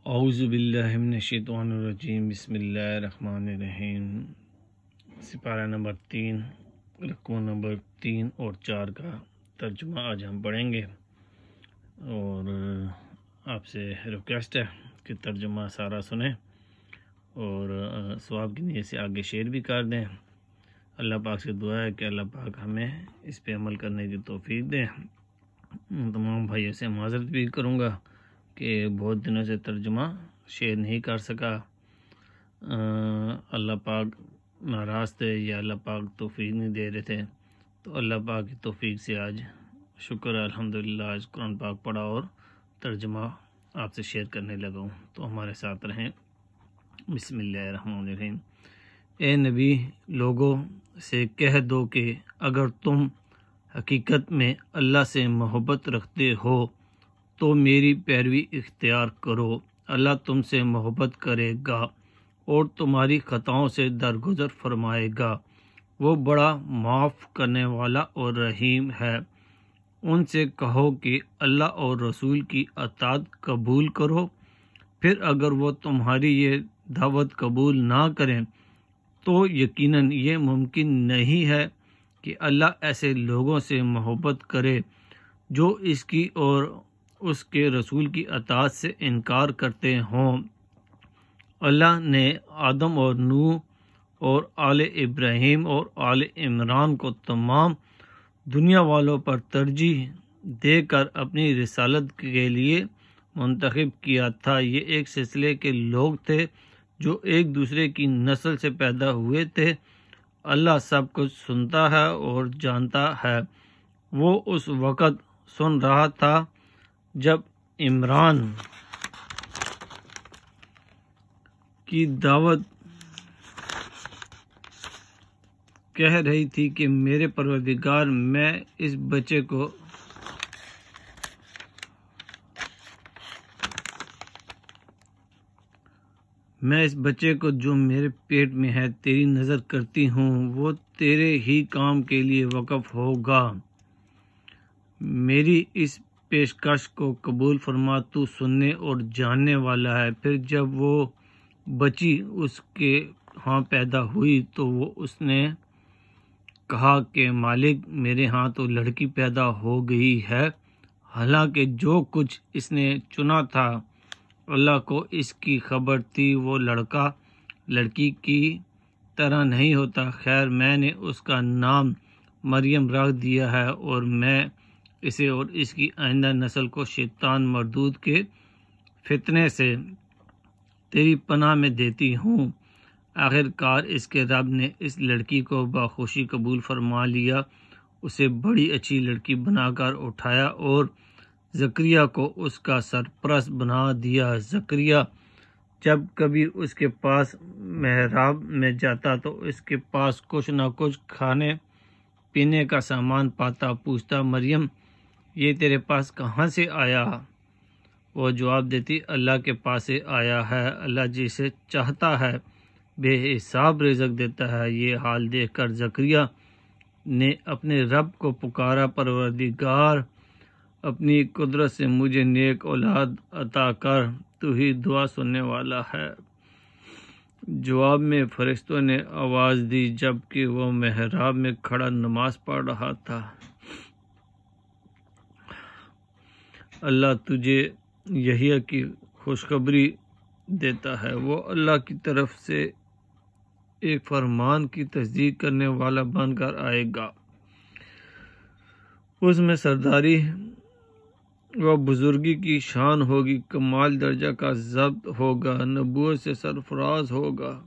اعوذ باللہ من الشیطان الرجیم، بسم اللہ الرحمن الرحیم۔ سپارہ نمبر 3 رقم نمبر 3 اور 4 کا ترجمہ آج ہم پڑھیں گے، اور آپ سے ریکویسٹ ہے کہ ترجمہ سارا سنیں اور ثواب کی نیت سے آگے شیئر بھی کر دیں۔ اللہ پاک سے دعا ہے کہ اللہ پاک ہمیں اس پہ عمل کرنے کی توفیق دیں۔ تمام بھائیوں سے معذرت بھی کروں گا کہ بہت دنوں سے ترجمہ شیئر نہیں کر سکا۔ اللہ پاک ناراض تھے یا اللہ پاک توفیق نہیں دے رہے تھے، تو اللہ پاک کی توفیق سے آج شکر ہے الحمدللہ آج قرآن پاک پڑھا اور ترجمہ آپ سے شیئر کرنے لگا ہوں، تو ہمارے ساتھ رہیں۔ بسم اللہ الرحمن الرحیم۔ اے نبی، لوگوں سے کہہ دو کہ اگر تم حقیقت میں اللہ سے محبت رکھتے ہو تو میری پیروی اختیار کرو۔ اللہ تم سے محبت کرے گا اور تمہاری خطاؤں سے درگزر فرمائے گا۔ وہ بڑا معاف کرنے والا اور رحیم ہے۔ ان سے کہو کہ اللہ اور رسول کی اطاعت قبول کرو۔ پھر اگر وہ تمہاری یہ دعوت قبول نہ کریں تو یقیناً یہ ممکن نہیں ہے کہ اللہ ایسے لوگوں سے محبت کرے جو اس کی اور اس کے رسول کی اطاعت سے انکار کرتے ہوں۔ اللہ نے آدم اور نوح اور آل ابراہیم اور آل عمران کو تمام دنیا والوں پر ترجیح دے کر اپنی رسالت کے لیے منتخب کیا تھا۔ یہ ایک سلسلے کے لوگ تھے جو ایک دوسرے کی نسل سے پیدا ہوئے تھے۔ اللہ سب کچھ سنتا ہے اور جانتا ہے۔ وہ اس وقت سن رہا تھا جب عمران کی دعوت کہہ رہی تھی کہ میرے پروردگار، میں اس بچے کو جو میرے پیٹ میں ہے تیری نظر کرتی ہوں، وہ تیرے ہی کام کے لیے وقف ہوگا۔ میری اس پیشکش کو قبول فرما، تو سننے اور جاننے والا ہے۔ پھر جب وہ بچی اس کے ہاں پیدا ہوئی تو وہ اس نے کہا کہ مالک، میرے ہاں تو لڑکی پیدا ہو گئی ہے، حالانکہ جو کچھ اس نے چنا تھا اللہ کو اس کی خبر تھی۔ وہ لڑکا لڑکی کی طرح نہیں ہوتا۔ خیر، میں نے اس کا نام مریم رکھ دیا ہے، اور میں اسے اور اس کی آئندہ نسل کو شیطان مردود کے فتنے سے تیری پناہ میں دیتی ہوں۔ آخر کار اس کے رب نے اس لڑکی کو بخوشی قبول فرما لیا، اسے بڑی اچھی لڑکی بنا کر اٹھایا اور زکریا کو اس کا سرپرست بنا دیا۔ زکریا جب کبھی اس کے پاس محراب میں جاتا تو اس کے پاس کچھ نہ کچھ کھانے پینے کا سامان پاتا۔ پوچھتا، مریم، یہ تیرے پاس کہاں سے آیا؟ وہ جواب دیتی، اللہ کے پاس سے آیا ہے۔ اللہ جسے چاہتا ہے بے حساب رزق دیتا ہے۔ یہ حال دیکھ کر زکریا نے اپنے رب کو پکارا، پروردگار، اپنی قدرت سے مجھے نیک اولاد عطا کر، تو ہی دعا سننے والا ہے۔ جواب میں فرشتوں نے آواز دی جبکہ وہ محراب میں کھڑا نماز پڑھ رہا تھا، اللہ تجھے یحییٰ کی خوشخبری دیتا ہے۔ وہ اللہ کی طرف سے ایک فرمان کی تصدیق کرنے والا بن کر آئے گا۔ اس میں سرداری و بزرگی کی شان ہوگی، کمال درجہ کا ضبط ہوگا، نبوت سے سرفراز ہوگا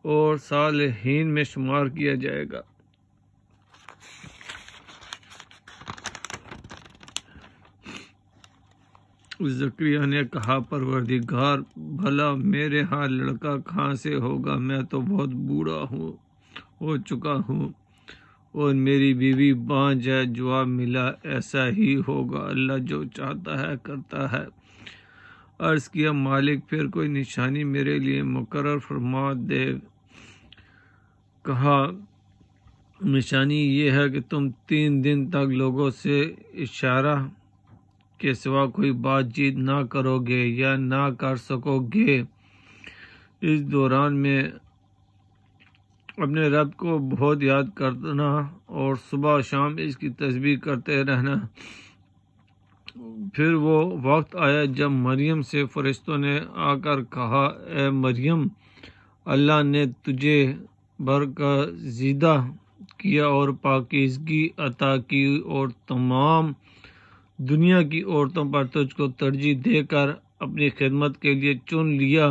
اور صالحین میں شمار کیا جائے گا۔ زکریا نے کہا، پروردگار، بھلا میرے ہاں لڑکا کہاں سے ہوگا؟ میں تو بہت بوڑھا ہو چکا ہوں اور میری بیوی بانجھ ہے۔ جواب ملا، ایسا ہی ہوگا، اللہ جو چاہتا ہے کرتا ہے۔ عرض کیا، مالک، پھر کوئی نشانی میرے لیے مقرر فرما دے۔ کہا، نشانی یہ ہے کہ تم 3 دن تک لوگوں سے اشارہ کے سوا کوئی بات چیت نہ کرو گے یا نہ کر سکو گے۔ اس دوران میں اپنے رب کو بہت یاد کرنا اور صبح و شام اس کی تسبیح کرتے رہنا۔ پھر وہ وقت آیا جب مریم سے فرشتوں نے آ کر کہا، اے مریم، اللہ نے تجھے برگزیدہ کیا اور پاکیزگی عطا کی اور تمام دنیا کی عورتوں پر تجھ کو ترجیح دے کر اپنی خدمت کے لیے چن لیا۔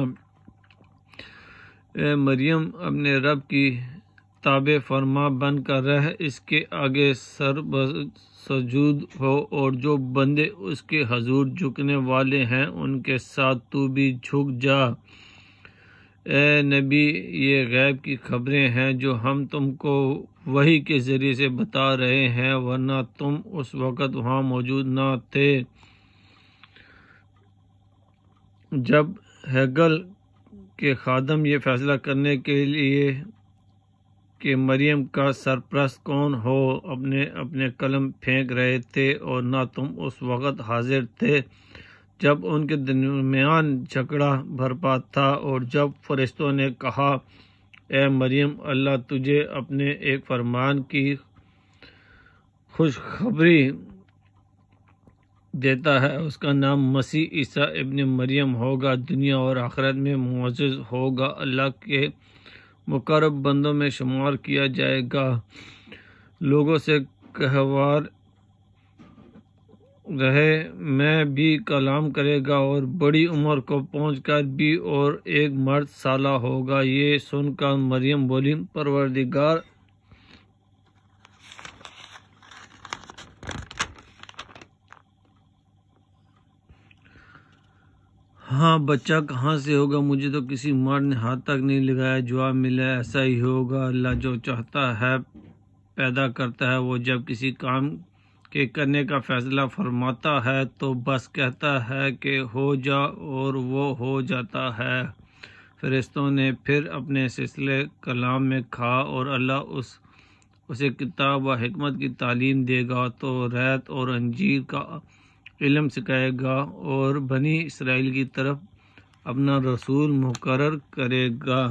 اے مریم، اپنے رب کی تابع فرما بن کر رہ، اس کے آگے سر سجود ہو اور جو بندے اس کے حضور جھکنے والے ہیں ان کے ساتھ تو بھی جھک جا۔ اے نبی، یہ غیب کی خبریں ہیں جو ہم تم کو وحی کے ذریعے سے بتا رہے ہیں، ورنہ تم اس وقت وہاں موجود نہ تھے جب ہیکل کے خادم یہ فیصلہ کرنے کے لیے کہ مریم کا سرپرست کون ہو اپنے قلم پھینک رہے تھے، اور نہ تم اس وقت حاضر تھے جب ان کے درمیان جھگڑا برپا تھا، اور جب فرشتوں نے کہا، اے مریم، اللہ تجھے اپنے ایک فرمان کی خوشخبری دیتا ہے، اس کا نام مسیح عیسیٰ ابن مریم ہوگا، دنیا اور آخرت میں معزز ہوگا، اللہ کے مقرب بندوں میں شمار کیا جائے گا، لوگوں سے کہوار رہے میں بھی کلام کرے گا، اور بڑی عمر کو پہنچ کر بھی اور ایک مرد سالہ ہوگا۔ یہ سن کر مریم بولی، پروردگار ہاں، بچہ کہاں سے ہوگا؟ مجھے تو کسی مرد نے ہاتھ تک نہیں لگایا۔ جواب ملا، ایسا ہی ہوگا، اللہ جو چاہتا ہے پیدا کرتا ہے، وہ جب کسی کام کے کرنے کا فیصلہ فرماتا ہے تو بس کہتا ہے کہ ہو جا، اور وہ ہو جاتا ہے۔ فرشتوں نے پھر اپنے سلسلے کلام میں کہا، اور اللہ اسے کتاب و حکمت کی تعلیم دے گا، توریت اور انجیل کا علم سکھائے گا، اور بنی اسرائیل کی طرف اپنا رسول مقرر کرے گا۔